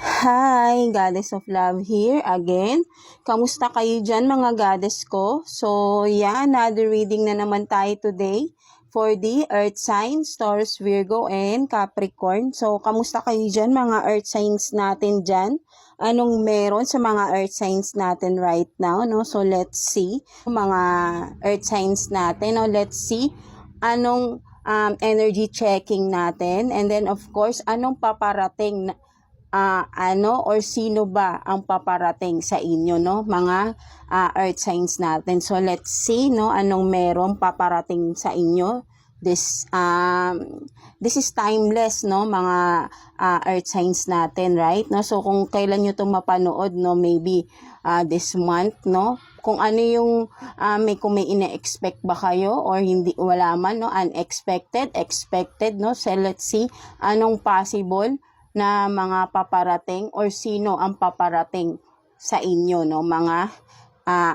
Hi, Goddess of Love here again. Kamusta kayo dyan mga goddess ko? So, another reading na naman tayo today for the Earth signs, Taurus, Virgo, and Capricorn. So, kamusta kayo dyan mga Earth signs natin dyan? Anong meron sa mga Earth signs natin right now, no? So, let's see. Mga Earth signs natin, no? Let's see anong energy checking natin. And then, of course, anong paparating or sino ba ang paparating sa inyo, no, mga earth signs natin. So let's see, no, anong merong paparating sa inyo. This is timeless, no, mga earth signs natin, right? No, so kung kailan niyo 'tong mapanood, no, maybe this month, no, kung ano yung kung may ina-expect ba kayo or hindi, wala man, no, unexpected, expected, no. So let's see anong possible na mga paparating or sino ang paparating sa inyo, no, mga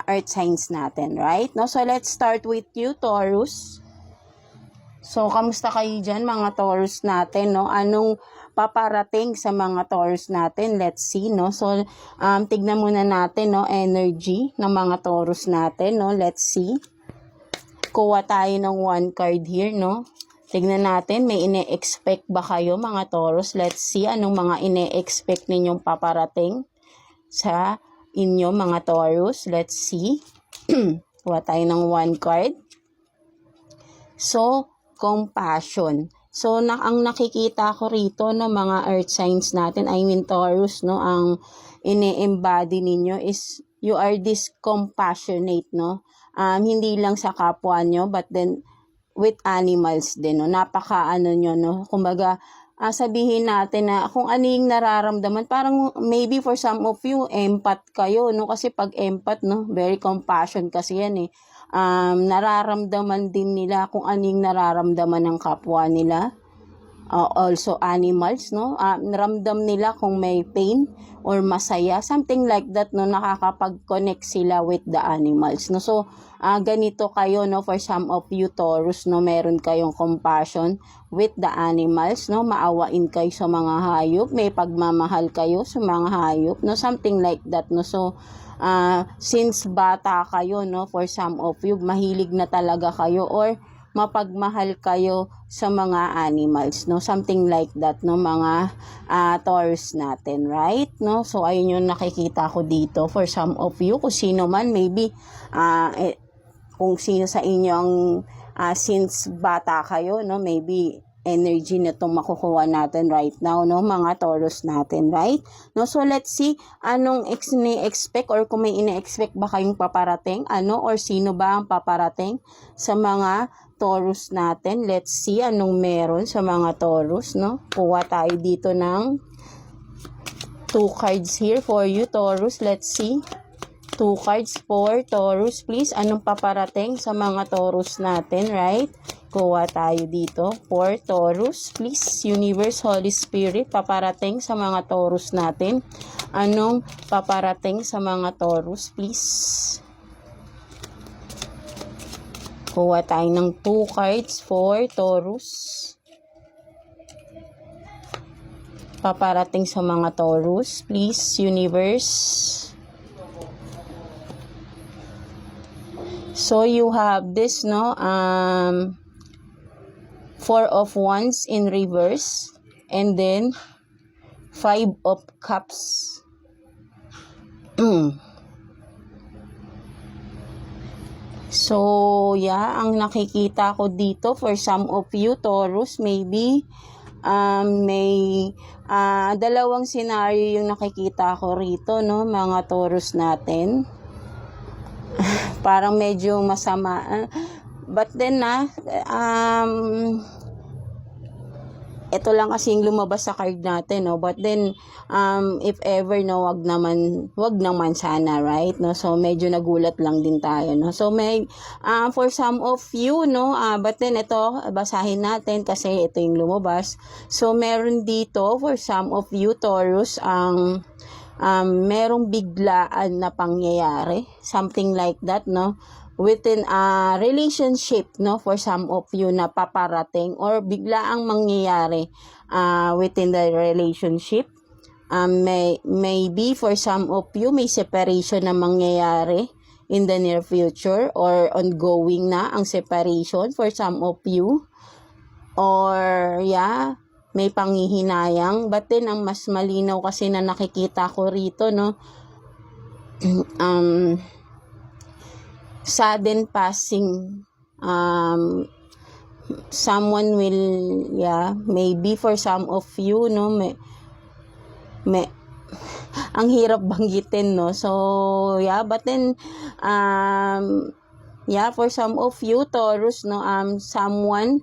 earth signs natin, right? No, so let's start with you, Taurus. So kamusta kayo dyan mga Taurus natin, no? Anong paparating sa mga Taurus natin? Let's see, no? So tignan muna natin, no, energy ng mga Taurus natin, no? Let's see. Kuha tayo ng one card here, no? Tignan natin, may ine-expect ba kayo mga Taurus? Let's see anong mga ine-expect ninyong paparating sa inyo mga Taurus. Let's see. Kuha tayo ng one card. So, compassion. So, ang nakikita ko rito ng mga earth signs natin, I mean Taurus, no, ang ine-embody ninyo is you are this compassionate, no? Hindi lang sa kapwa nyo, but then with animals din, no? Napaka-ano nyo, no? Kumbaga, sabihin natin na kung ano yung nararamdaman, parang maybe for some of you, empath kayo, no? Kasi pag empath, no? Very compassion kasi yan, eh. Nararamdaman din nila kung ano yung nararamdaman ng kapwa nila. Also animals, no? Ramdam nila kung may pain or masaya, something like that, no? Nakakapag-connect sila with the animals, no? So ganito kayo, no, for some of you Taurus, no, meron kayong compassion with the animals, no? Maawain kayo sa mga hayop, may pagmamahal kayo sa mga hayop, no? Something like that, no? So since bata kayo, no, for some of you mahilig na talaga kayo or mapagmahal kayo sa mga animals, no? Something like that, no, mga Taurus natin, right? No? So ayun yung nakikita ko dito for some of you, kung sino man, maybe kung sino sa inyo ang since bata kayo, no, maybe energy na itong makukuha natin right now, no, mga Taurus natin, right? No, so let's see anong ine-expect or kung may ine-expect ba kayong paparating, ano or sino ba ang paparating sa mga Taurus natin. Let's see anong meron sa mga Taurus, no? Kuha tayo dito ng 2 cards here for you Taurus. Let's see. 2 cards for Taurus, please. Anong paparating sa mga Taurus natin, right? Kuha tayo dito for Taurus, please. Universe, Holy Spirit, paparating sa mga Taurus natin. Anong paparating sa mga Taurus, please? Kuha tayo ng 2 cards for Taurus. Paparating sa mga Taurus, please, Universe. So you have this, no, 4 of Wands in reverse, and then 5 of Cups. So, ang nakikita ko dito for some of you Taurus, maybe may dalawang scenario yung nakikita ko rito, no, mga Taurus natin. Parang medyo masama. But then ito lang kasi yung lumabas sa card natin, no. But then if ever, no, wag naman sana, right? No, so medyo nagulat lang din tayo, no. So may for some of you, no, but then ito basahin natin kasi ito yung lumabas. So meron dito for some of you Taurus ang merong biglaan na pangyayari, something like that, no, within a relationship, no, for some of you na paparating or biglaang mangyayari within the relationship. maybe for some of you, may separation na mangyayari in the near future or ongoing na ang separation for some of you. Or, may panghihinayang. But then, ang mas malinaw kasi na nakikita ko rito, no, sudden passing, someone will, maybe for some of you, no, ang hirap banggitin, no, so, but then, for some of you, Taurus, no, someone,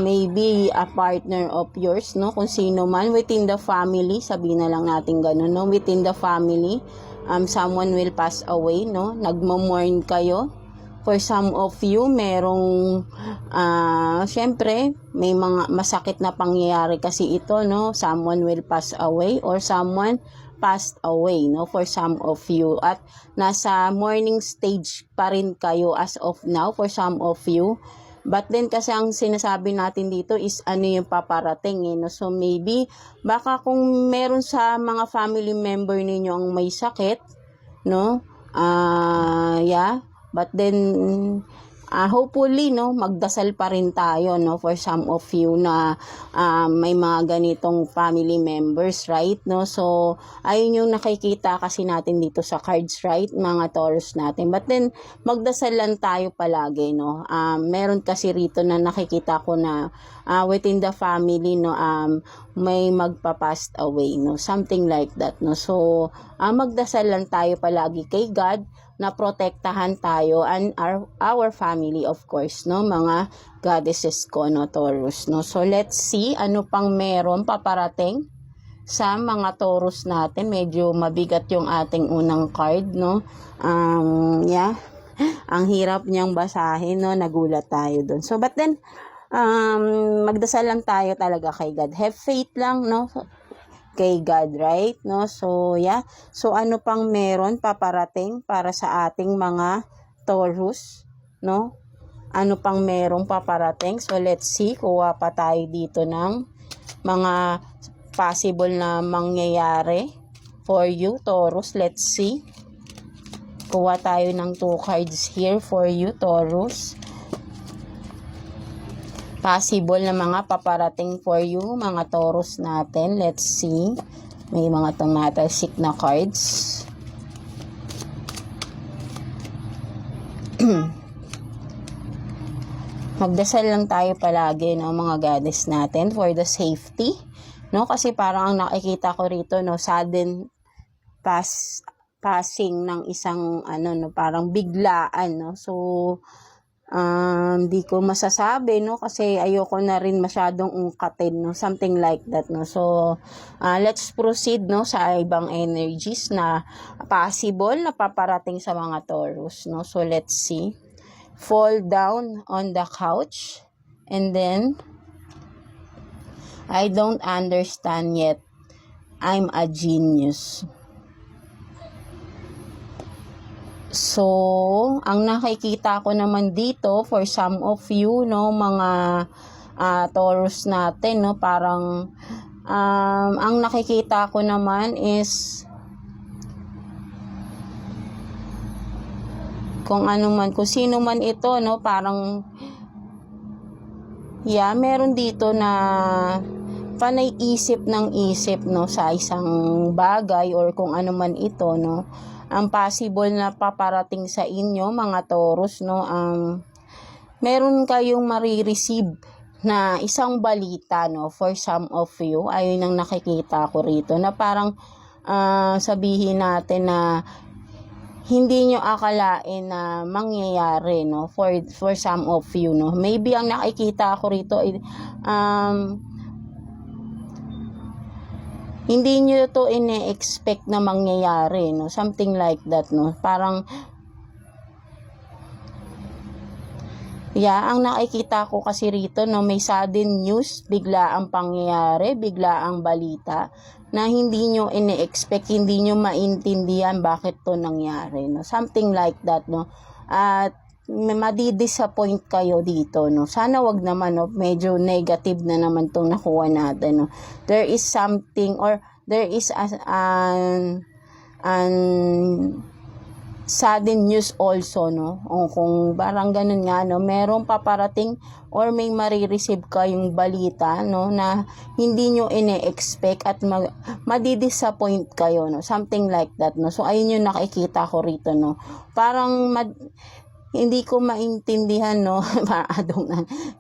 maybe a partner of yours, no, kung sino man, within the family, sabihin na lang natin ganun, no, within the family, someone will pass away, no, nagmo-mourn kayo. For some of you, merong, syempre, may mga masakit na pangyayari kasi ito, no, someone will pass away or someone passed away, no, for some of you. At nasa mourning stage pa rin kayo as of now for some of you. But then kasi ang sinasabi natin dito is ano yung paparating, no? So maybe baka kung meron sa mga family member ninyo ang may sakit, no? But then hopefully, no, magdasal pa rin tayo, no, for some of you na may mga ganitong family members, right, no, so ayun yung nakikita kasi natin dito sa cards, right, mga Taurus natin. But then magdasal lang tayo palagi, no, meron kasi rito na nakikita ko na within the family, no, may magpa-passed away, no, something like that, no, so magdasal lang tayo palagi kay God na protektahan tayo and our family, of course, no, mga goddesses ko, no, Taurus, no. So let's see ano pang meron paparating sa mga Taurus natin. Medyo mabigat yung ating unang card, no. Ang hirap niyang basahin, no, nagulat tayo doon. So but then magdasal lang tayo talaga kay God. Have faith lang, no, kay God, right, no, so so ano pang meron paparating para sa ating mga Taurus, no, ano pang merong paparating. So let's see, kuha pa tayo dito ng mga possible na mangyayari for you, Taurus. Let's see, kuha tayo ng 2 cards here for you, Taurus. Possible na mga paparating for you, mga Taurus natin. Let's see. May mga tumatalsik na cards. Magdasal lang tayo palagi, no, mga goddess natin for the safety, no, kasi parang ang nakikita ko rito, no, sudden passing ng isang no, parang biglaan, no, so di ko masasabi, no, kasi ayoko na rin masyadong ungkatin, no, something like that, no. So let's proceed, no, sa ibang energies na possible na paparating sa mga Taurus, no. So let's see. Fall down on the couch and then I don't understand yet, I'm a genius. So, ang nakikita ko naman dito for some of you, no, mga Taurus natin, no, parang ang nakikita ko naman is kung sino man ito, no, parang meron dito na panay isip ng isip, no, sa isang bagay or kung ano man ito, no. Ang possible na paparating sa inyo, mga Taurus, no, meron kayong marireceive na isang balita, no, for some of you. Ayun ang nakikita ko rito, na parang sabihin natin na hindi nyo akalain na mangyayari, no, for some of you, no. Maybe ang nakikita ko rito hindi nyo to ine-expect na mangyayari, no, something like that, no, parang ang nakikita ko kasi rito, no, may sudden news, bigla ang pangyayari, bigla ang balita na hindi nyo ine-expect, hindi nyo maintindihan bakit to nangyari, no, something like that, no. At madi-disappoint kayo dito, no. Sana wag naman, no, medyo negative na naman tong nakuha natin, no. There is something or there is an sudden news also, no? O kung parang ganun nga, no? Merong paparating or may marireceive kayong balita, no? Na hindi nyo ine-expect at madidisappoint kayo, no? Something like that, no? So, ayun yung nakikita ko rito, no? Parang hindi ko maintindihan, no?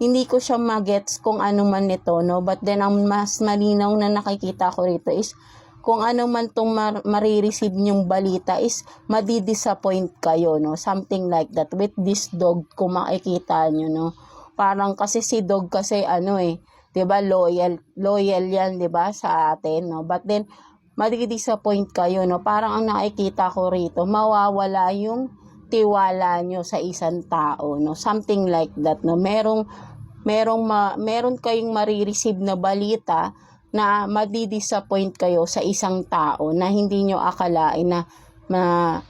Hindi ko siya magets kung ano man nito, no? But then, ang mas malinaw na nakikita ko rito is kung ano man tong marireceive nyong balita is madidisappoint kayo, no? Something like that. With this dog, kung makikita nyo, no? Parang kasi si dog kasi diba, loyal yan, diba, sa atin, no? But then, madidisappoint kayo, no? Parang ang nakikita ko rito, mawawala yung tiwala nyo sa isang tao, no? Something like that, no? Meron kayong marireceive na balita na madidisappoint kayo sa isang tao na hindi nyo akalain na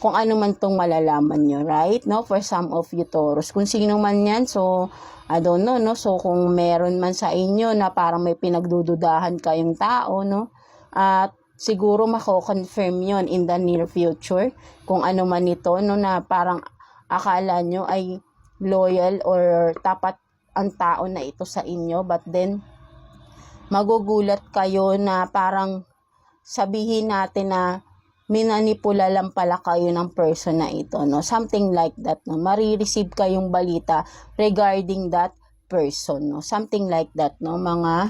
kung ano man tong malalaman nyo, right? No? For some of you Taurus, kung sino man yan, so I don't know, no? So kung meron man sa inyo na parang may pinagdududahan kayong tao, no? At siguro mako-confirm yon in the near future kung ano man ito, no? Na parang akala nyo ay loyal or tapat ang tao na ito sa inyo, but then magugulat kayo na parang sabihin natin na minanipula lang pala kayo ng person na ito, no? Something like that, no? Marireceive kayong balita regarding that person, no? Something like that, no? Mga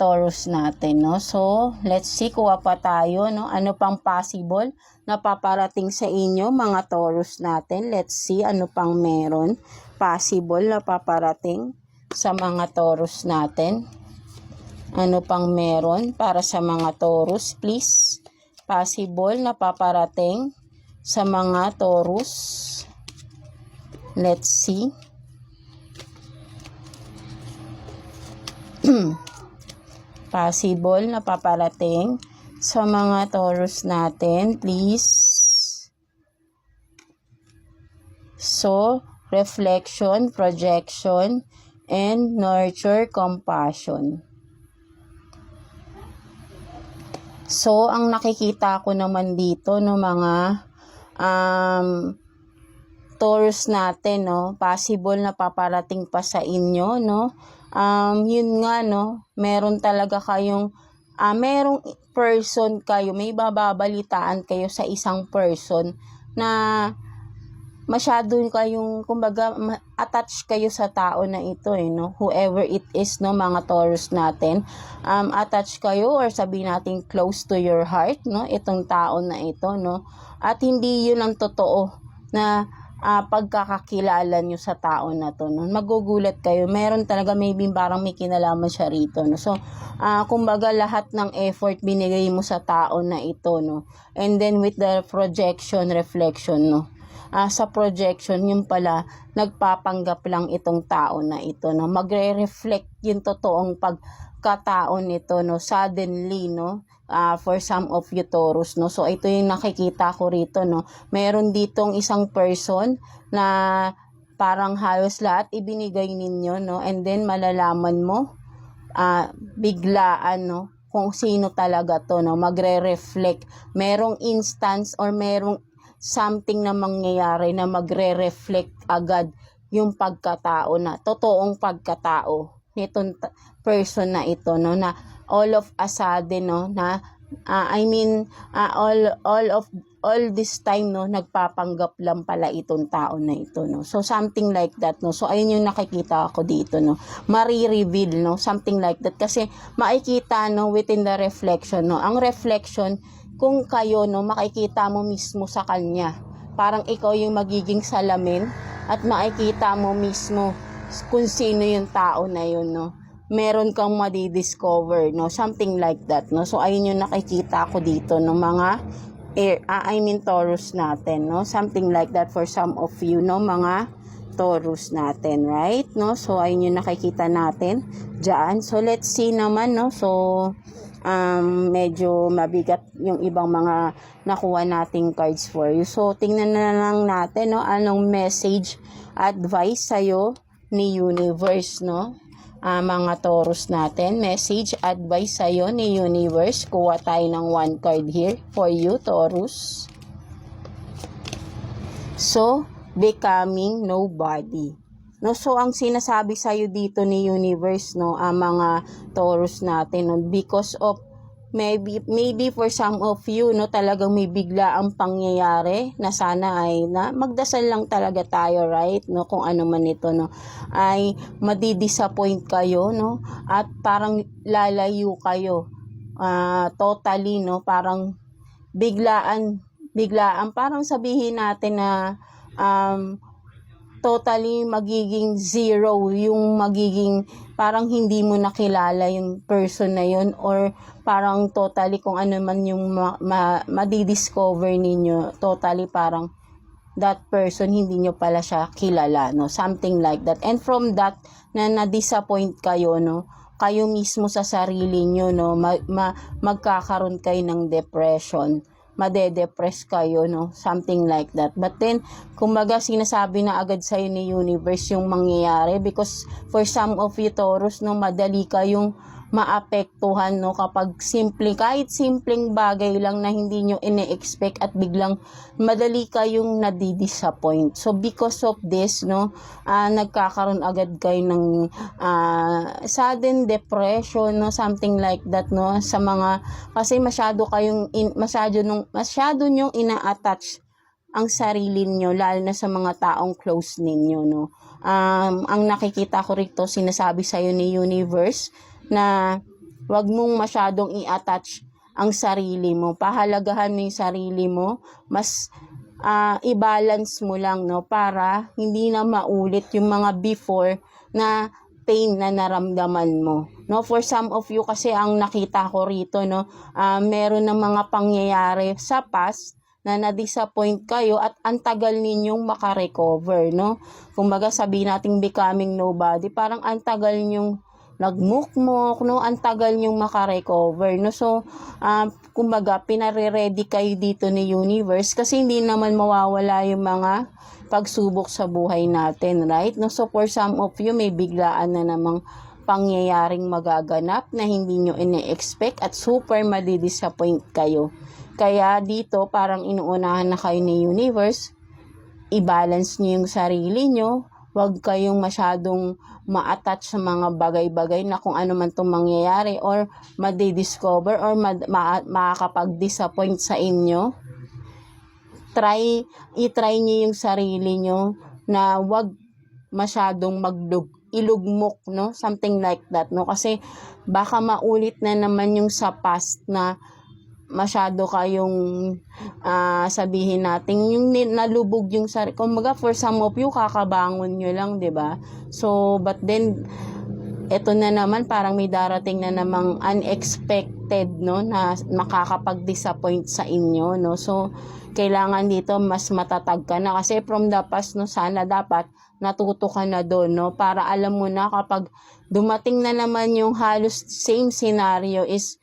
Taurus natin, no? So, let's see, kuha pa tayo, no? Ano pang possible na paparating sa inyo, mga Taurus natin? Let's see, ano pang meron possible na paparating sa mga Taurus natin? Ano pang meron para sa mga Taurus, please? Possible na paparating sa mga Taurus. Let's see. Possible na paparating sa mga Taurus natin, please. So, reflection, projection, and nurture, compassion. So, ang nakikita ko naman dito, no, mga Taurus natin, no, possible na paparating pa sa inyo, no. Yun nga, no, meron talaga kayong, merong person kayo, may bababalitaan kayo sa isang person na masyado kayong, kumbaga, attached kayo sa tao na ito, no? Whoever it is, no, mga Taurus natin, attached kayo or sabihin natin close to your heart, no? Itong tao na ito, no? At hindi yun ang totoo na pagkakakilala nyo sa tao na to, no? Magugulat kayo. Meron talaga, maybe parang may kinalaman siya rito, no? So, kumbaga, lahat ng effort binigay mo sa tao na ito, no? And then with the projection, reflection, no? Sa projection, yung pala, nagpapanggap lang itong tao na ito, no? Magre-reflect yung totoong pagkatao nito, no? Suddenly, no? For some of you Taurus, no? So, ito yung nakikita ko rito, no? Meron ditong isang person na parang halos lahat ibinigay ninyo, no? And then, malalaman mo, biglaan, no? Kung sino talaga to, no? Magre-reflect. Merong instance or merong something na mangyayari na magre-reflect agad yung pagkatao na, totoong pagkatao nitong person na ito, no, na all of a sudden, no, na all this time, no, nagpapanggap lang pala itong tao na ito, no. So, something like that, no. So, ayun yung nakikita ko dito, no. Mari-reveal, no, something like that. Kasi, makikita, no, within the reflection, no. Ang reflection, kung kayo, no, makikita mo mismo sa kanya. Parang ikaw yung magiging salamin at makikita mo mismo kung sino yung tao na yun, no. Meron kang madidiscover, no. Something like that, no. So, ayun yung nakikita ko dito, no, mga Taurus natin, no. Something like that for some of you, no, mga Taurus natin, right, no. So, ayun yung nakikita natin dyan. So, let's see naman, no. So, medyo mabigat yung ibang mga nakuha nating cards for you. So, tingnan na lang natin, no, anong message, advice sa'yo ni Universe, no. mga Taurus natin. Message, advice sa'yo ni Universe. Kuha tayo ng 1 card here for you, Taurus. So, becoming nobody. No, so ang sinasabi sa iyo dito ni Universe, no, ang mga Taurus natin, no, because of maybe for some of you, no, talagang may bigla ang pangyayari na sana ay na magdasal lang talaga tayo, right, no, kung ano man ito, no, ay madi-disappoint kayo, no, at parang lalayo kayo totally, no, parang biglaan parang sabihin natin na totally magiging zero, yung magiging parang hindi mo nakilala yung person na yun, or parang totally kung ano man yung madidiscover ninyo, totally parang that person hindi nyo pala siya kilala, no, something like that. And from that na na-disappoint kayo, no, kayo mismo sa sarili nyo, no, magkakaroon kayo ng depression, made-depress kayo, no, something like that. But then, kumbaga sinasabi na agad sa'yo ni Universe yung mangyayari, because for some of you Taurus, no, madali kayong maapektuhan, no, kapag kahit simpleng bagay lang na hindi nyo ine-expect at biglang madali kayong nadi-disappoint. So because of this, no, nagkakaroon agad kayo ng sudden depression, no, something like that, no, sa mga, kasi masyado nyong ina-attach ang sarili niyo, lalo na sa mga taong close ninyo, no. Ang nakikita ko rito, sinasabi sa iyo ni Universe na wag mong masyadong i-attach ang sarili mo. Pahalagahan mo yung sarili mo. Mas i-balance mo lang, no, para hindi na maulit yung mga before na pain na naramdaman mo. No, for some of you kasi ang nakita ko rito, no, meron ng mga pangyayari sa past na na-disappoint kayo at ang tagal ninyong makarecover, no. Kumbaga sabihin nating becoming nobody, parang ang tagal ninyong nagmukmok, no, ang tagal niyong makarecover, no. So, kumbaga, pinare-ready kayo dito ni Universe kasi hindi naman mawawala yung mga pagsubok sa buhay natin, right? No, so for some of you, may biglaan na namang pangyayaring magaganap na hindi nyo ine-expect at super madi-disappoint kayo. Kaya dito, parang inuunahan na kayo ni Universe, i-balance nyo yung sarili nyo, huwag kayong masyadong ma-attach sa mga bagay-bagay na kung ano man itong mangyayari or madi-discover or makakapag-disappoint sa inyo. I-try nyo yung sarili nyo na huwag masyadong ilugmok, no, something like that, no, kasi baka maulit na naman yung sa past na masyado kayong sabihin natin yung nalubog yung sarili. Kumbaga for some of you kakabangon nyo lang, 'di ba? So but then eto na naman, parang may darating na namang unexpected, no, na makakapag-disappoint sa inyo, no. So kailangan dito mas matatag ka na kasi from the past, no, sana dapat natuto ka na doon, no, para alam mo na kapag dumating na naman yung halos same scenario is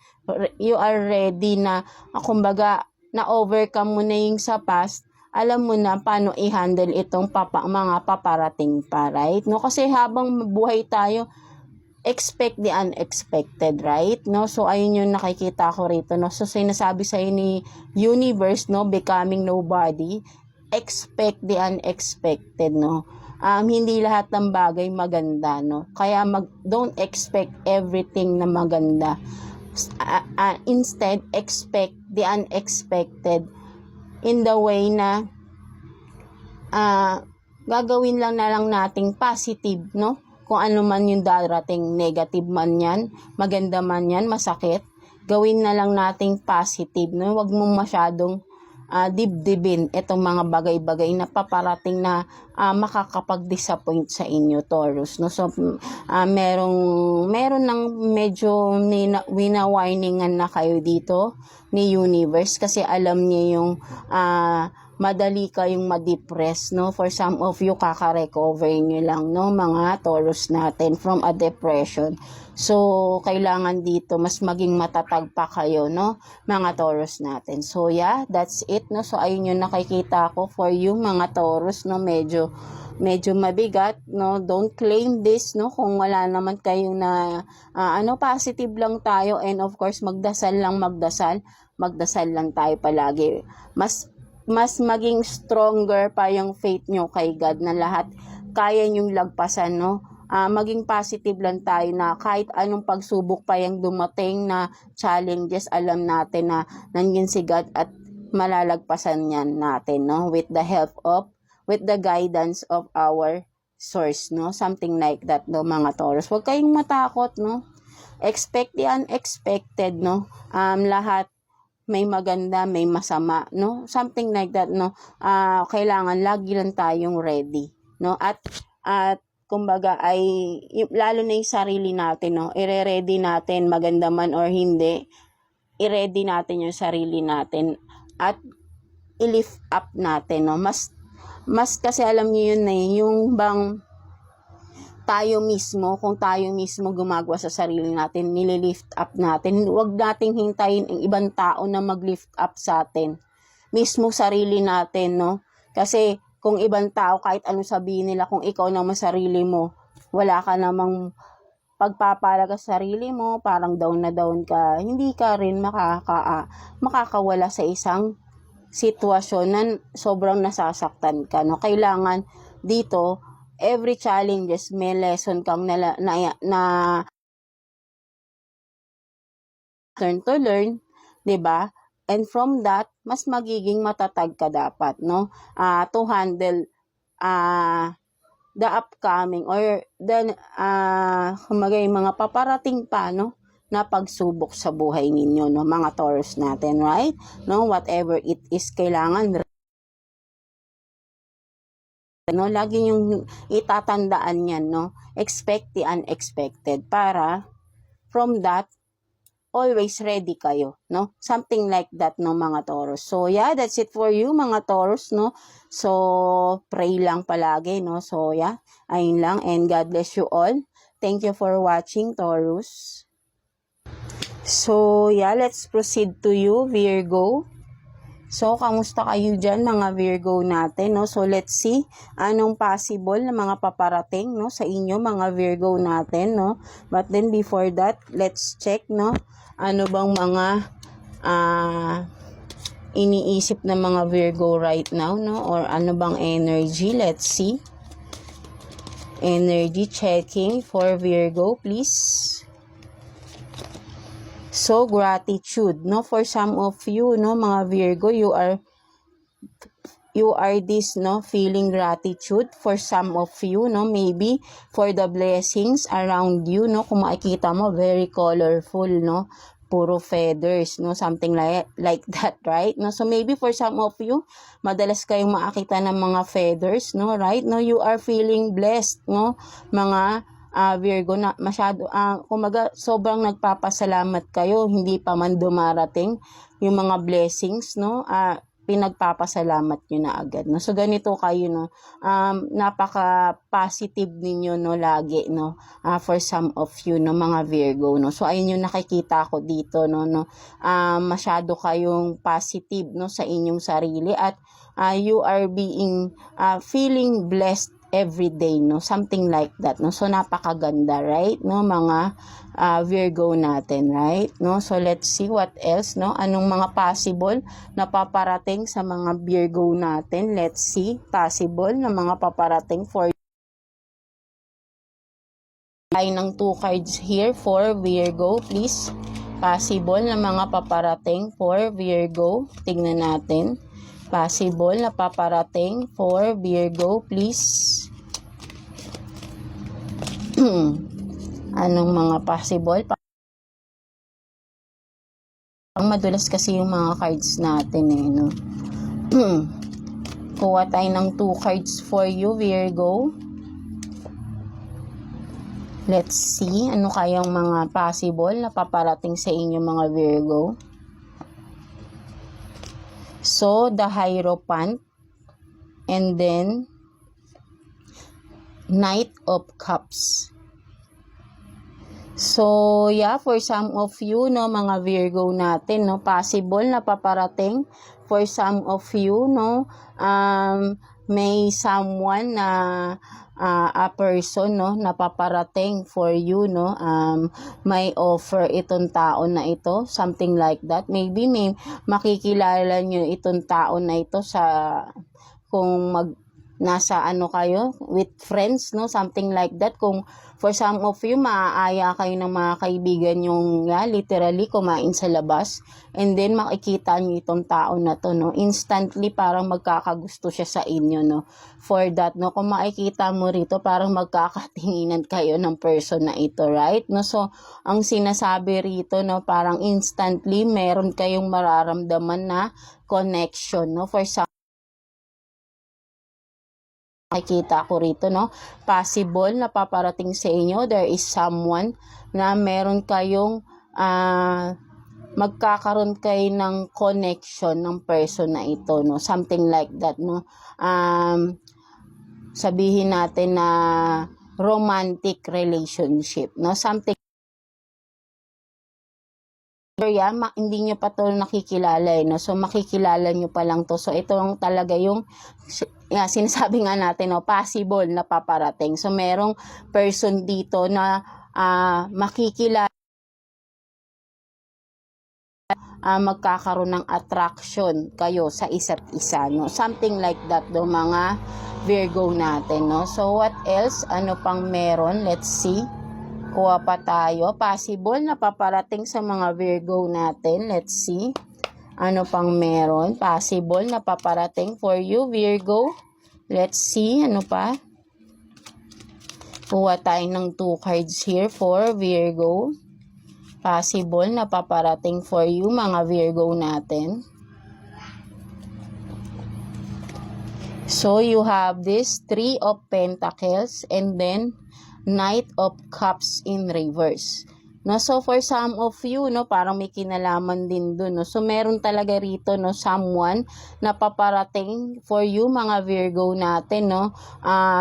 you are ready na, kumbaga, na-overcome mo na yung sa past, alam mo na paano i-handle itong mga paparating pa, right? No? Kasi habang buhay tayo, expect the unexpected, right? No? So, ayun yung nakikita ko rito, no? So, sinasabi sa'yo ni Universe, no, becoming nobody, expect the unexpected, no? Hindi lahat ng bagay maganda, no? Kaya don't expect everything na maganda. Instead, expect the unexpected in the way na gagawin lang nating positive, no? Kung ano man yung darating, negative man yan, maganda man yan, masakit, gawin na lang nating positive, no? Huwag mong masyadong dibdibin itong mga bagay-bagay na paparating na makakapag-disappoint sa inyo, Taurus, no? So meron ng medyo wina-warningan na kayo dito ni Universe kasi alam niya yung madali kayong ma-depress, no? For some of you, kaka-recover nyo lang, no, mga Taurus natin from a depression. So, kailangan dito mas maging matatag pa kayo, no? Mga Taurus natin. So, yeah, that's it, no? So, ayun yung nakikita ko for you, mga Taurus, no? Medyo mabigat, no? Don't claim this, no? Kung wala naman kayong na, positive lang tayo. And of course, magdasal lang tayo palagi. Mas maging stronger pa yung faith nyo kay God na lahat kaya nyong lagpasan, no? Maging positive lang tayo na kahit anong pagsubok pa yung dumating na challenges, alam natin na nandiyan si God at malalagpasan yan natin, no? With the guidance of our source, no? Something like that, no, mga Taurus. Huwag kayong matakot, no? Expect the unexpected, no? Lahat may maganda, may masama, no? Something like that, no? Kailangan lagi lang tayong ready, no? At kumbaga ay lalo na yung sarili natin, no? I-ready natin, maganda man or hindi, i-ready natin yung sarili natin at i-lift up natin, no? Mas kasi alam niyo yun yung bang kung tayo mismo gumagawa sa sarili natin, nili-lift up natin. Huwag nating hintayin ang ibang tao na mag-lift up sa atin. Mismo sarili natin, no? Kasi kung ibang tao, kahit ano sabihin nila, kung ikaw naman sarili mo, wala ka namang pagpapalaga sa sarili mo, parang down na down ka, hindi ka rin makakawala sa isang sitwasyon na sobrang nasasaktan ka, no? Kailangan dito, every challenges, may lesson kang na turn to learn, 'di ba? And from that, mas magiging matatag ka dapat, no? To handle the upcoming or the yung mga paparating pa, no, na pagsubok sa buhay ninyo, no, mga Taurus natin, right? No, whatever it is, kailangan, no, lagi yung itatandaan yan, no? Expect the unexpected para from that always ready kayo, no? Something like that, no, mga Taurus. So, yeah, that's it for you, mga Taurus, no? So, pray lang palagi, no? So, yeah, ayun lang. And God bless you all. Thank you for watching, Taurus. So, yeah, let's proceed to you, Virgo. So, kamusta kayo dyan, mga Virgo natin, no? So, let's see anong possible na mga paparating, no, sa inyo, mga Virgo natin, no? But then, before that, let's check, no? Ano bang mga iniisip ng mga Virgo right now, no? Or ano bang energy? Let's see. Energy checking for Virgo, please. So, gratitude, no? For some of you, no, mga Virgo, you are this, no, feeling gratitude for some of you, no, maybe for the blessings around you, no? Kung makikita mo, very colorful, no? Puro feathers, no? Something like that, right? No? So, maybe for some of you, madalas kayong makakita ng mga feathers, no? Right? No? You are feeling blessed, no? Mga Virgo, na masyado, kumaga, sobrang nagpapasalamat kayo, hindi pa man dumarating yung mga blessings, no? Pinagpapasalamat nyo na agad, no? So, ganito kayo, no? Napaka-positive ninyo, no? Lagi, no? For some of you, no? Mga Virgo, no? So, ayun yung nakikita ko dito, no? Masyado kayong positive, no? Sa inyong sarili at you are feeling blessed every day, no? Something like that, no? So, napakaganda, right? No? Mga Virgo natin, right? No? So, let's see what else, no? Anong mga possible na paparating sa mga Virgo natin? Let's see, possible na mga paparating for ay ng 2 cards here for Virgo, please. Possible na mga paparating for Virgo. Tingnan natin. Possible na paparating for Virgo, please. Anong mga possible? Ang madulas kasi yung mga cards natin, eh, no? Kuha tayo ng 2 cards for you, Virgo. Let's see, ano kayang mga possible na paparating sa inyo, mga Virgo. So, the Hierophant, and then Knight of Cups. So, yeah, for some of you, no, mga Virgo natin, no, possible na paparating. For some of you, no, may someone na a person, no, na paparating for you, no, may offer itong tao na ito, something like that. Maybe may makikilala nyo itong tao na ito sa, kung nasa ano kayo, with friends, no, something like that. Kung for some of you, maaaya kayo ng mga kaibigan yung, literally, kumain sa labas, and then makikita nyo itong tao na to, no, instantly, parang magkakagusto siya sa inyo, no, for that, no, kung makikita mo rito, parang magkakatinginan kayo ng person na ito, right, no, so, ang sinasabi rito, no, parang instantly, meron kayong mararamdaman na connection, no, for some, nakikita ko rito, no, possible na paparating sa inyo, there is someone na meron kayong magkakaroon kayo ng connection ng person na ito, no, something like that, no, sabihin natin na romantic relationship, no, something. Hindi nyo pa to nakikilala, no? So, makikilala nyo pa lang to. So, ito ang talaga yung sinasabi nga natin, no? Possible na paparating. So, merong person dito na makikilala, magkakaroon ng attraction kayo sa isa't isa, no? Something like that, do mga Virgo natin, no? So, what else? Ano pang meron? Let's see. Kuha pa tayo. Possible na paparating sa mga Virgo natin. Let's see. Ano pang meron? Possible na paparating for you, Virgo. Let's see. Ano pa? Kuha tayo ng 2 cards here for Virgo. Possible na paparating for you, mga Virgo natin. So, you have this 3 of Pentacles and then Knight of Cups in reverse. No, so for some of you, no, parang may kinalaman din dun, no. So meron talaga rito, no, someone na paparating for you, mga Virgo natin, no.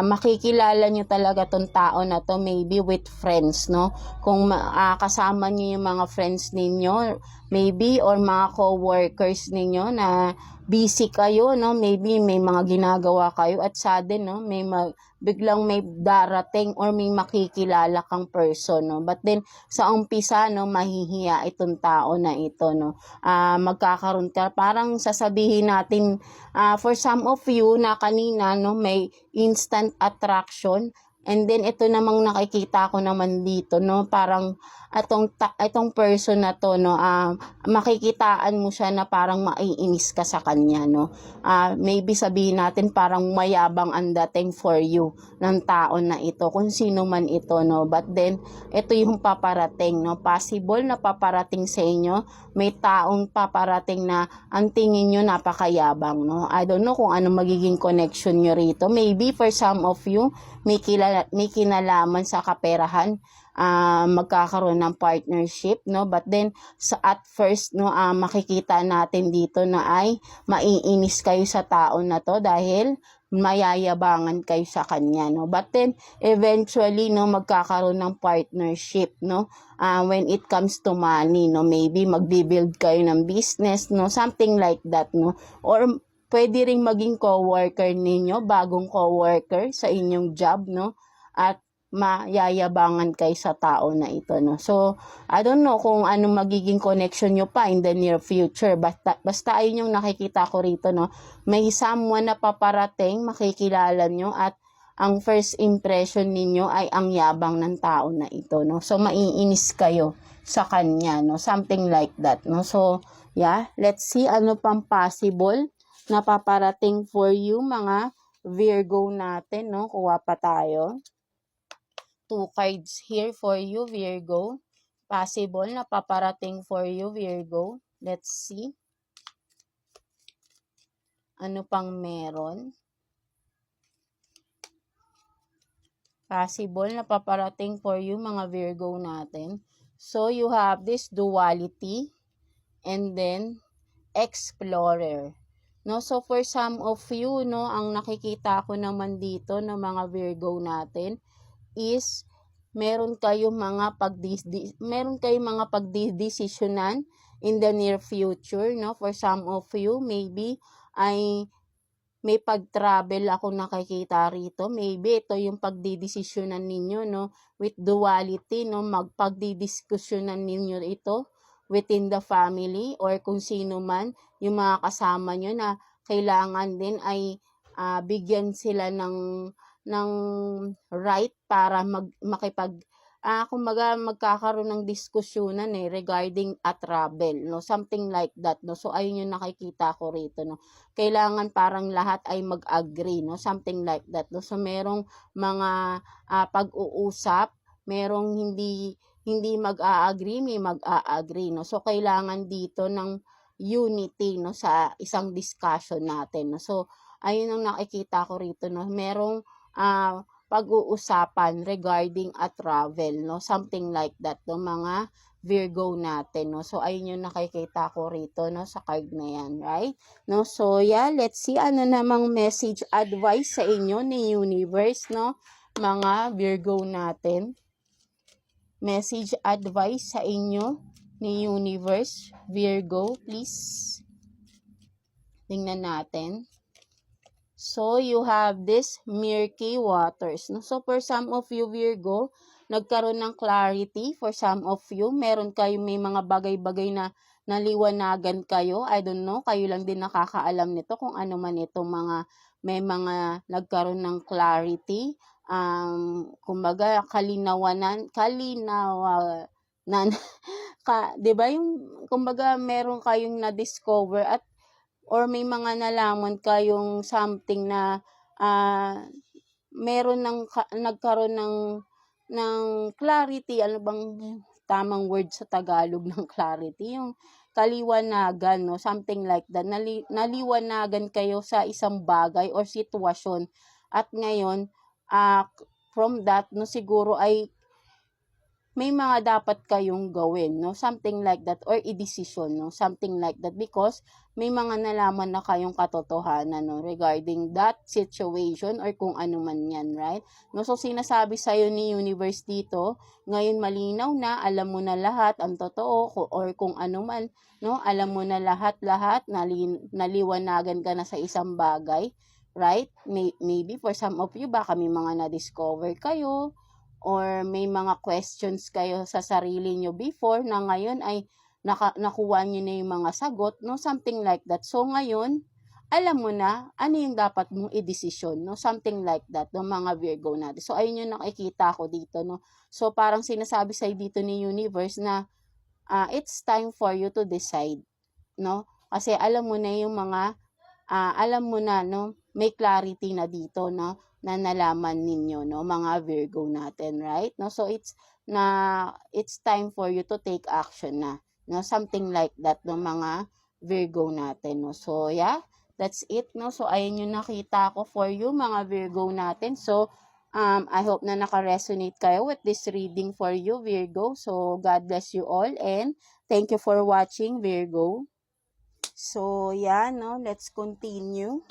Makikilala nyo talaga tong tao na to, maybe with friends, no. Kung kasama nyo yung mga friends ninyo, maybe, or mga co-workers ninyo na busy kayo, no, maybe may mga ginagawa kayo at sudden, no, biglang may darating or may makikilala kang person, no. But then sa umpisa, no, mahihiya itong tao na ito, no. Magkakaroon ka, parang sasabihin natin, for some of you na kanina, no, may instant attraction. And then ito namang nakikita ko naman dito, no, parang itong person na to, no, makikitaan mo siya na parang maiinis ka sa kanya, no. Maybe sabihin natin parang mayabang ang dating for you ng tao na ito, kung sino man ito, no. But then ito yung paparating, no. Possible na paparating sa inyo, may taong paparating na ang tingin nyo napakayabang, no. I don't know kung ano magiging connection nyo rito. Maybe for some of you, may kinalaman sa kaperahan, magkakaroon ng partnership, no. But then at first, no, makikita natin dito na ay maiinis kayo sa tao na to dahil mayayabangan kayo sa kanya, no. But then eventually, no, magkakaroon ng partnership, no, when it comes to money, no. Maybe magbi-build kayo ng business, no, something like that, no. Or pwede ring maging co-worker ninyo, bagong co-worker sa inyong job, no, at mayayabangan kayo sa tao na ito, no. So, I don't know kung anong magiging connection nyo pa in the near future. Basta ayun yung nakikita ko rito, no. May someone na paparating, makikilala nyo, at ang first impression ninyo ay ang yabang ng tao na ito, no. So, maiinis kayo sa kanya, no. Something like that, no. So, yeah, let's see ano pang possible na paparating for you, mga Virgo natin, no. Kuha pa tayo. 2 cards here for you, Virgo. Possible na paparating for you, Virgo. Let's see. Ano pang meron? Possible na paparating for you, mga Virgo natin. So, you have this duality and then explorer. No, so for some of you, no, ang nakikita ko naman dito ng mga Virgo natin is meron kayong mga pagdidesisyonan in the near future, no? For some of you, maybe ay may pag-travel ako nakikita rito. Maybe ito yung pagdidesisyonan ninyo, no? With duality, no? Magpagdidiskusyonan ninyo ito within the family or kung sino man yung mga kasama nyo na kailangan din ay bigyan sila ng right para kumbaga magkakaroon ng diskusyonan regarding a travel, no? Something like that, no? So ayun yung nakikita ko rito, no? Kailangan parang lahat ay mag-agree, no? Something like that, no? So merong mga pag-uusap, merong hindi mag-a-agree, may mag-a-agree, no? So kailangan dito ng unity, no, sa isang discussion natin, no? So ayun ang nakikita ko rito, no? Merong pag-uusapan regarding a travel, no? Something like that, no, mga Virgo natin, no? So ayun yung nakikita ko rito, no, sa card na yan, right? No? So yeah, let's see ano namang message advice sa inyo ni universe, no, mga Virgo natin. Message advice sa inyo ni universe, Virgo, please. Tingnan natin. So, you have this murky waters. No? So, for some of you, Virgo, nagkaroon ng clarity. For some of you, meron kayo may mga bagay-bagay na naliwanagan kayo. I don't know, kayo lang din nakakaalam nito kung ano man itong may mga nagkaroon ng clarity. Kumbaga, kalinawanan, 'di ba yung kumbaga meron kayong na-discover at or may mga nalaman kayong something na meron nagkaroon ng clarity, ano bang tamang word sa Tagalog ng clarity, yung kaliwanagan, no, something like that, naliwanagan kayo sa isang bagay or sitwasyon at ngayon from that, no, siguro ay may mga dapat kayong gawin, no? Something like that, or i-decision, no? Something like that, because may mga nalaman na kayong katotohanan, no? Regarding that situation or kung ano man yan, right? No? So, sinasabi sa'yo ni universe dito, ngayon malinaw na, alam mo na lahat, ang totoo, or kung ano man, no? Alam mo na lahat, naliwanagan ka na sa isang bagay, right? Maybe for some of you, baka may mga na-discover kayo, or may mga questions kayo sa sarili nyo before na ngayon ay nakuha nyo na yung mga sagot, no? Something like that. So, ngayon, alam mo na ano yung dapat mong i-desisyon, no? Something like that, no, mga Virgo natin. So, ayun yung nakikita ko dito, no? So, parang sinasabi sa'yo dito ni universe na it's time for you to decide, no? Kasi alam mo na yung mga, alam mo na, no? May clarity na dito, no? Na nalaman ninyo, no, mga Virgo natin, right? No, so it's time for you to take action na, no, something like that, no, mga Virgo natin, no. So yeah, that's it, no. So ayun yung nakita ko for you, mga Virgo natin. So I hope na naka-resonate kayo with this reading for you, Virgo. So God bless you all and thank you for watching, Virgo. So yeah, no, let's continue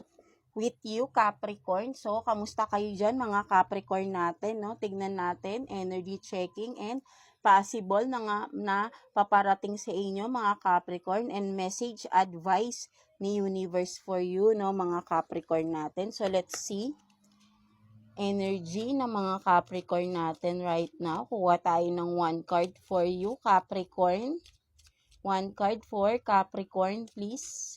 with you, Capricorn. So, kamusta kayo dyan, mga Capricorn natin, no? Tignan natin, energy checking and possible na paparating sa inyo, mga Capricorn, and message advice ni universe for you, no, mga Capricorn natin. So, let's see energy ng mga Capricorn natin right now. Kuha tayo ng one card for you, Capricorn. One card for Capricorn, please.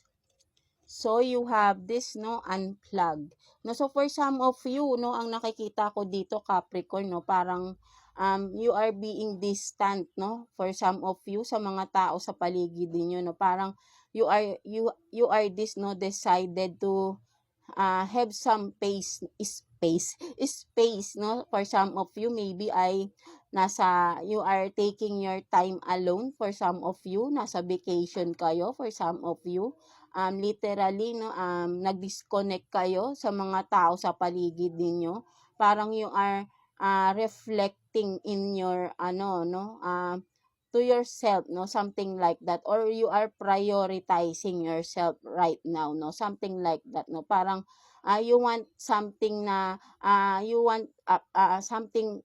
So, you have this, no, unplugged. No, so, for some of you, no, ang nakikita ko dito, Capricorn, no, parang you are being distant, no, for some of you, sa mga tao sa paligid niyo, no, parang you are this, no, decided to have some space, no, for some of you, maybe you are taking your time alone. For some of you, nasa vacation kayo. For some of you, literally, no, nag-disconnect kayo sa mga tao sa paligid ninyo. Parang you are reflecting in your to yourself, no, something like that, or you are prioritizing yourself right now, no, something like that, no, parang you want something na something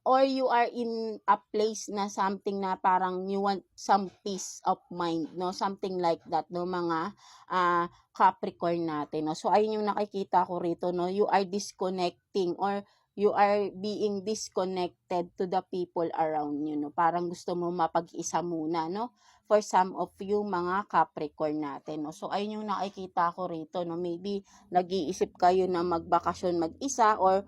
or you are in a place na something na parang you want some peace of mind, no? Something like that, no, mga Capricorn natin, no? So, ayun yung nakikita ko rito, no? You are disconnecting or you are being disconnected to the people around you, no? Parang gusto mo mapag-isa muna, no? For some of you, mga Capricorn natin, no? So, ayun yung nakikita ko rito, no? Maybe nag-iisip kayo na magbakasyon mag-isa or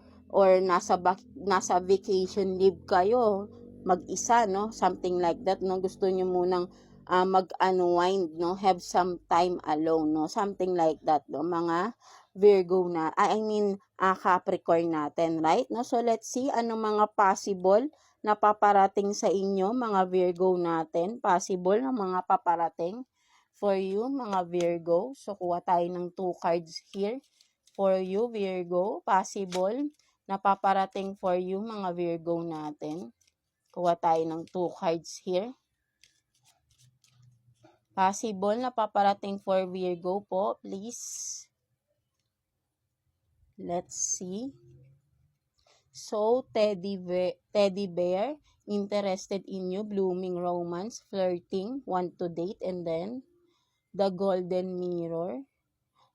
nasa vacation leave kayo mag-isa, no? Something like that, no? Gusto niyo munang mag-unwind, no? Have some time alone, no? Something like that, no? Mga Virgo na, I mean, Capricorn natin, right? No? So, let's see ano mga possible na paparating sa inyo, mga Virgo natin. Possible na mga paparating for you, mga Virgo. So, kuha tayo ng 2 cards here for you, Virgo. Possible na paparating for you, mga Virgo natin. Kuha tayo ng 2 cards here. Possible na paparating for Virgo po, please. Let's see. So, teddy bear, interested in you, blooming romance, flirting, want to date, and then the golden mirror.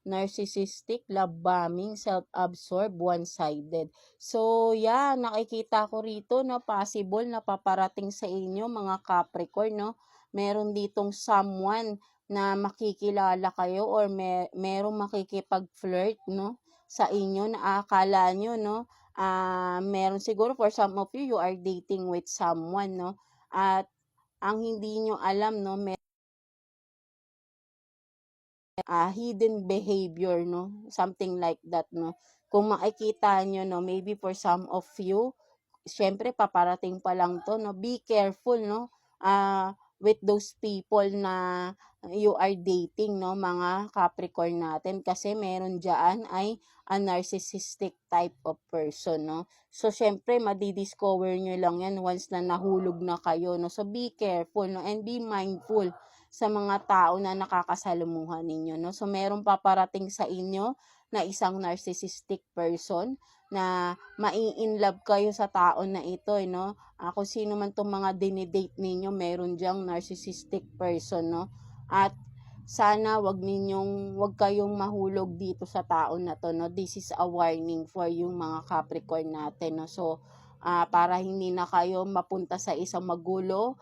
Narcissistic, love bombing, self-absorbed, one-sided. So, yeah, nakikita ko rito na possible na paparating sa inyo, mga Capricorn, no? Meron ditong someone na makikilala kayo or merong makikipag-flirt, no? Sa inyo na akala nyo, no? Meron siguro for some of you, you are dating with someone, no? At ang hindi nyo alam, no? Hidden behavior, no? Something like that, no? Kung makikita nyo, no? Maybe for some of you, syempre, paparating pa lang to, no? Be careful, no? With those people na you are dating, no? Mga Capricorn natin. Kasi meron dyan ay a narcissistic type of person, no? So, syempre, madidiscover nyo lang yan once na nahulog na kayo, no? So, be careful, no? And be mindful sa mga tao na nakakasalamuhan ninyo, no? So, meron paparating sa inyo na isang narcissistic person na mai-inlove kayo sa tao na ito, no? Kung sino man tong mga dinidate ninyo, meron diyang narcissistic person, no? At sana wag kayong mahulog dito sa tao na to, no? This is a warning for yung mga Capricorn natin, no? So, para hindi na kayo mapunta sa isang magulo,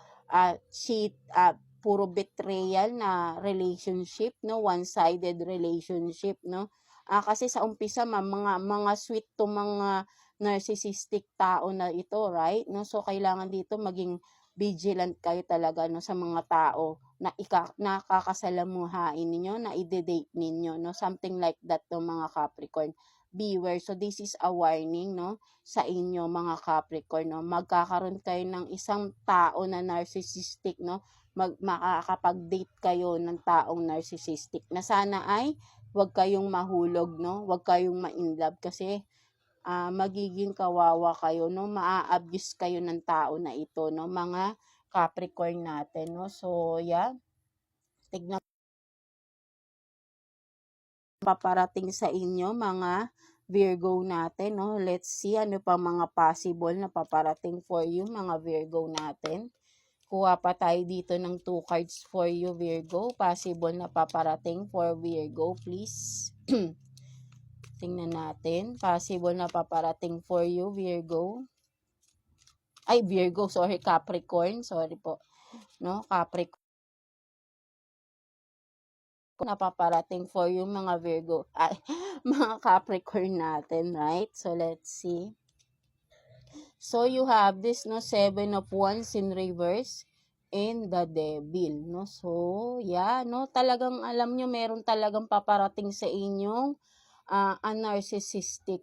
puro betrayal na relationship, no? One-sided relationship, no? Kasi sa umpisa, mga sweet to mga narcissistic tao na ito, right? No? So, kailangan dito maging vigilant kayo talaga, no, sa mga tao na nakakasalamuhain ninyo, na i-date ninyo, no? Something like that, no, mga Capricorn. Beware. So, this is a warning, no, sa inyo, mga Capricorn, no? Magkakaroon kayo ng isang tao na narcissistic, no? Makakapag-date kayo ng taong narcissistic na sana ay wag kayong mahulog, no? Wag kayong ma-inlove kasi magiging kawawa kayo, no? Maa-abuse kayo ng tao na ito, no? Mga Capricorn natin, no? So, yeah. Tignan paparating sa inyo, mga Virgo natin, no? Let's see ano pa mga possible na paparating for you, mga Virgo natin. Kuha pa tayo dito ng 2 cards for you, Virgo. Possible na paparating for Virgo, please. Tingnan natin. Possible na paparating for you, Virgo. Ay, Virgo, sorry, Capricorn. Sorry po. No, Capricorn na paparating for you, mga Virgo. Ay, mga Capricorn natin, right? So, let's see. So, you have this, no, 7 of Wands in reverse and the Devil, no? So, yeah, no, talagang alam nyo, meron talagang paparating sa inyong a narcissistic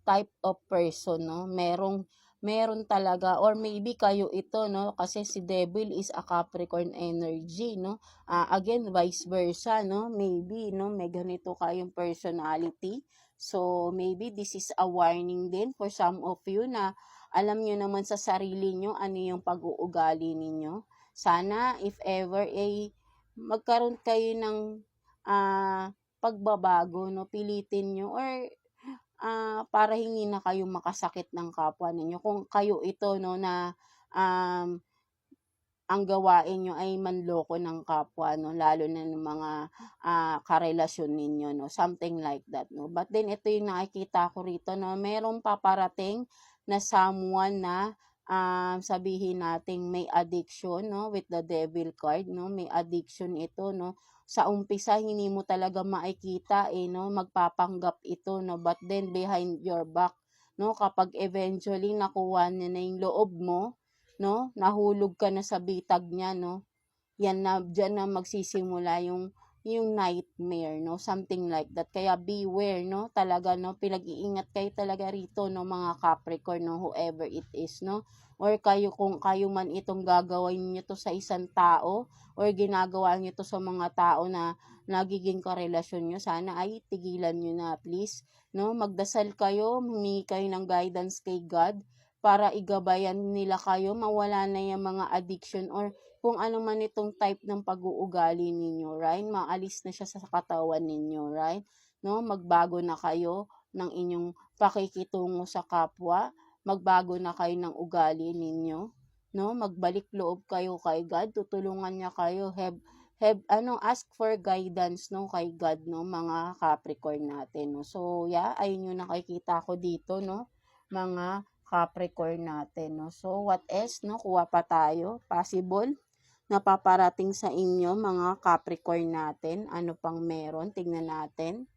type of person, no? Meron talaga, or maybe kayo ito, no? Kasi si Devil is a Capricorn energy, no? Again, vice versa, no? Maybe, no? May ganito kayong personality. So, maybe this is a warning din for some of you na alam nyo naman sa sarili nyo ano yung pag-uugali ninyo. Sana, if ever, magkaroon kayo ng pagbabago, no? Pilitin nyo or para hindi na kayo makasakit ng kapwa ninyo. Kung kayo ito, no, na ang gawain nyo ay manloko ng kapwa, no, lalo na ng mga karelasyon ninyo, no, something like that, no. But then ito yung nakikita ko rito, no, merong paparating na someone na sabihin nating may addiction, no, with the devil card, no, may addiction ito, no. Sa umpisa hindi mo talaga makikita, no, magpapanggap ito, no, but then behind your back, no, kapag eventually nakuha niya na yung loob mo, no, nahulog ka na sa bitag niya, no, yan na, dyan na magsisimula yung nightmare, no, something like that. Kaya beware, no, talaga, no, pinag-iingat kayo talaga rito, no, mga Capricorn, no, whoever it is, no, or kayo, kung kayo man itong gagawin nyo to sa isang tao, or ginagawa nyo to sa mga tao na nagiging karelasyon nyo, sana ay tigilan nyo na, please, no, magdasal kayo, humingi kayo ng guidance kay God, para igabayan nila kayo, mawala na yung mga addiction or kung ano man itong type ng pag-uugali ninyo, right? Maalis na siya sa katawan ninyo, right? No, magbago na kayo ng inyong pakikitungo sa kapwa, magbago na kayo ng ugali ninyo, no? Magbalik loob kayo kay God, tutulungan niya kayo, ask for guidance, no, kay God, no, mga Capricorn natin, no. So, yeah, ayun yung nakikita ko dito, no, mga Capricorn natin, no. So, what else, no? Kuha pa tayo. Possible na paparating sa inyo, mga Capricorn natin. Ano pang meron? Tingnan natin.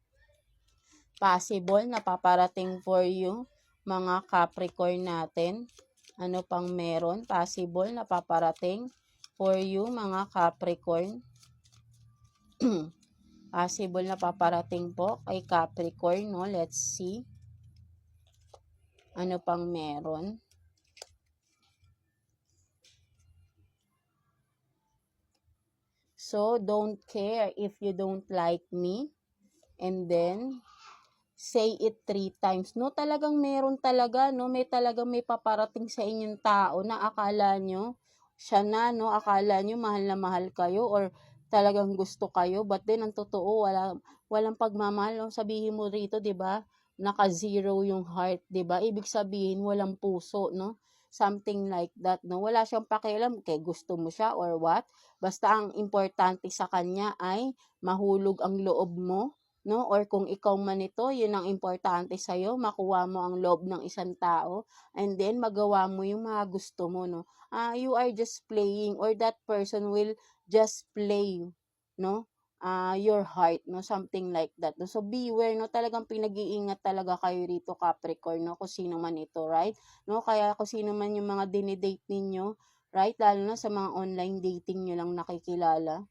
Possible na paparating for you, mga Capricorn natin. Ano pang meron? Possible na paparating for you, mga Capricorn. Possible na paparating po kay Capricorn, no? Let's see. Ano pang meron? So, don't care if you don't like me. And then, say it 3 times. No, talagang meron talaga, no? May talagang may paparating sa inyong tao na akala nyo, siya na, no? Akala nyo mahal na mahal kayo or talagang gusto kayo. But then, ang totoo, walang pagmamahal. No? Sabihin mo rito, di ba? Naka-zero yung heart, di ba? Ibig sabihin, walang puso, no? Something like that, no? Wala siyang pakialam kay gusto mo siya or what. Basta ang importante sa kanya ay mahulog ang loob mo, no? Or kung ikaw man ito, yun ang importante sa'yo, makuha mo ang loob ng isang tao, and then magawa mo yung mga gusto mo, no? You are just playing, or that person will just play, no? Your heart, no? Something like that, no? So, beware, no? Talagang pinag-iingat talaga kayo rito, Capricorn, no? Kung sino man ito, right? No? Kaya kung sino man yung mga dinidate ninyo, right? Lalo na sa mga online dating nyo lang nakikilala,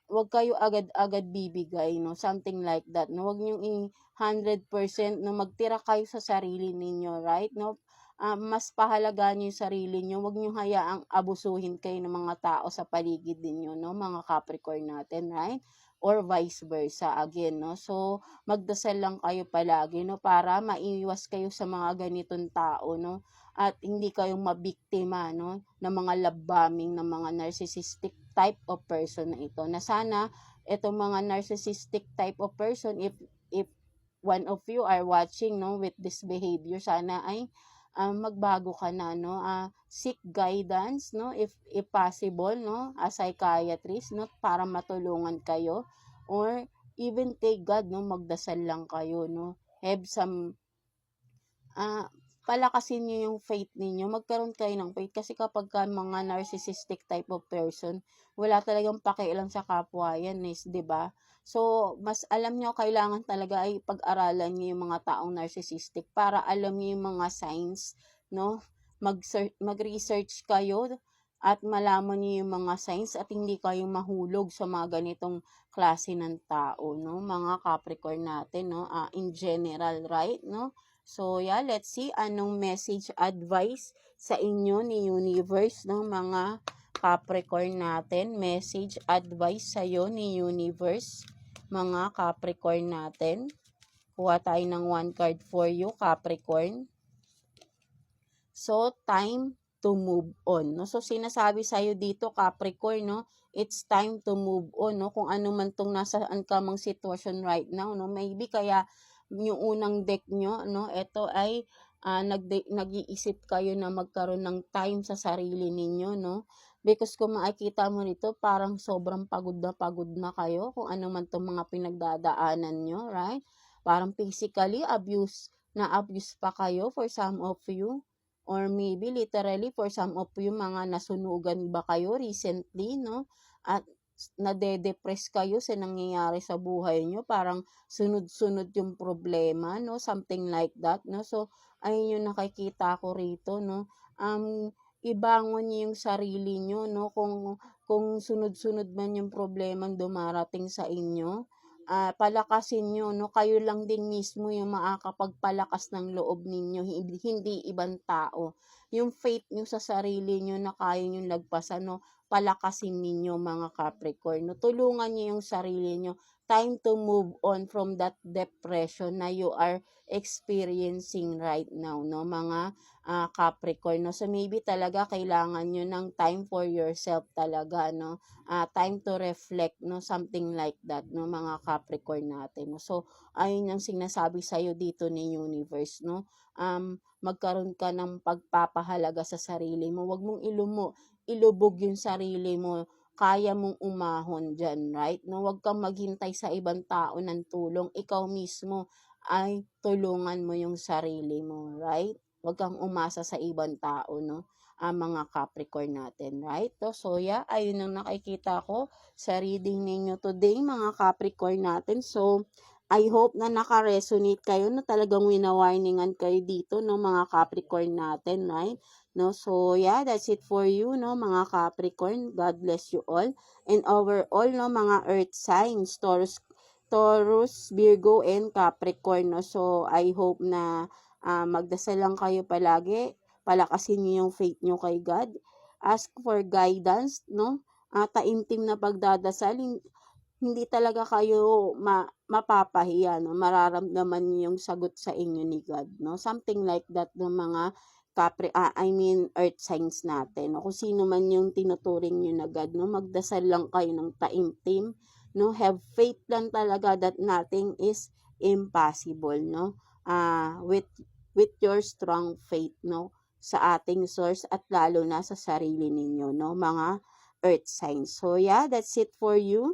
wag kayo agad-agad bibigay, no? Something like that, no? Wag niyo 100%, no? Magtira kayo sa sarili ninyo, right? No? Mas pahalagaan niyo yung sarili niyo. Wag niyo hayaang abusuhin kayo ng mga tao sa paligid niyo, no? Mga Capricorn natin, right? Or vice versa again, no? So, magdasal lang kayo palagi, no? Para maiwas kayo sa mga ganitong tao, no? At hindi kayong mabiktima, no? Ng mga love bombing, ng mga narcissistic type of person na ito. Na sana, itong mga narcissistic type of person, if one of you are watching, no, with this behavior, sana ay magbago ka na, no? Seek guidance, no? If possible, no? A psychiatrist, no? Para matulungan kayo. Or even kay God, no? Magdasal lang kayo, no? Have some, palakasin niyo yung faith ninyo. Magkaroon kayo ng faith. Kasi kapag ka mga narcissistic type of person, wala talagang pakialam sa kapwa yan, di ba? So, mas alam nyo, kailangan talaga ay pag-aralan nyo yung mga taong narcissistic para alam nyo yung mga signs, no? Mag-research kayo at malaman nyo yung mga signs at hindi kayo mahulog sa mga ganitong klase ng tao, no? Mga Capricorn natin, no? In general, right, no? So, yeah, let's see anong message advice sa inyo ni Universe, no? Mga Capricorn natin, message advice sa'yo ni Universe, mga Capricorn natin. Kuha tayo ng 1 card for you, Capricorn. So, time to move on, no? So, sinasabi sa'yo dito, Capricorn, no? It's time to move on, no? Kung ano man tong nasaan ka mang sitwasyon right now, no? Maybe kaya yung unang deck nyo, no, ito ay nag-iisip kayo na magkaroon ng time sa sarili ninyo, no? Because kung makikita mo nito, parang sobrang pagod na kayo kung ano man itong mga pinagdadaanan nyo, right? Parang physically abuse pa kayo for some of you. Or maybe literally for some of you, mga nasunugan ba kayo recently, no? At nade-depress kayo sa nangyayari sa buhay nyo, parang sunod-sunod yung problema, no? Something like that, no? So, ayun yung nakikita ko rito, no? Ibangon niyo yung sarili nyo, no? Kung sunod-sunod man yung problema dumarating sa inyo, palakasin nyo, no? Kayo lang din mismo yung makakapagpalakas ng loob ninyo, hindi ibang tao. Yung faith nyo sa sarili nyo na kaya nyo lagpasan, no? Palakasin ninyo mga Capricorn, no? Tulungan nyo yung sarili nyo. Time to move on from that depression na you are experiencing right now, no? Mga Capricorn, no? So maybe talaga kailangan nyo ng time for yourself talaga, no? Time to reflect, no, something like that, no, mga Capricorn natin, no. So ayun yung sinasabi sa iyo dito ni universe, no. Magkaroon ka ng pagpapahalaga sa sarili mo, wag mong ilubog yung sarili mo, kaya mong umahon dyan, right, no. Wag kang maghintay sa ibang tao ng tulong, ikaw mismo ay tulungan mo yung sarili mo, right. Wag kang umasa sa ibang tao, no, mga Capricorn natin, right? So, yeah, ayun ang nakikita ko sa reading ninyo today, mga Capricorn natin. So, I hope na naka-resonate kayo, na talagang wina-warningan kayo dito, no, mga Capricorn natin, right? No, so, yeah, that's it for you, no, mga Capricorn. God bless you all. And overall, no, mga earth signs, Taurus, Virgo, and Capricorn, no. So, I hope na magdasal lang kayo palagi, palakasin niyo yung faith niyo kay God, ask for guidance, no, taimtim na pagdadasal, hindi talaga kayo mapapahiya, no, mararamdaman niyo yung sagot sa inyo ni God, no, something like that, ng mga earth signs natin, no, kung sino man yung tinuturing niyo na God, no, magdasal lang kayo ng taimtim, no, have faith lang talaga that nothing is impossible, no, with your strong faith, no, sa ating source, at lalo na sa sarili ninyo, no, mga earth signs. So, yeah, that's it for you.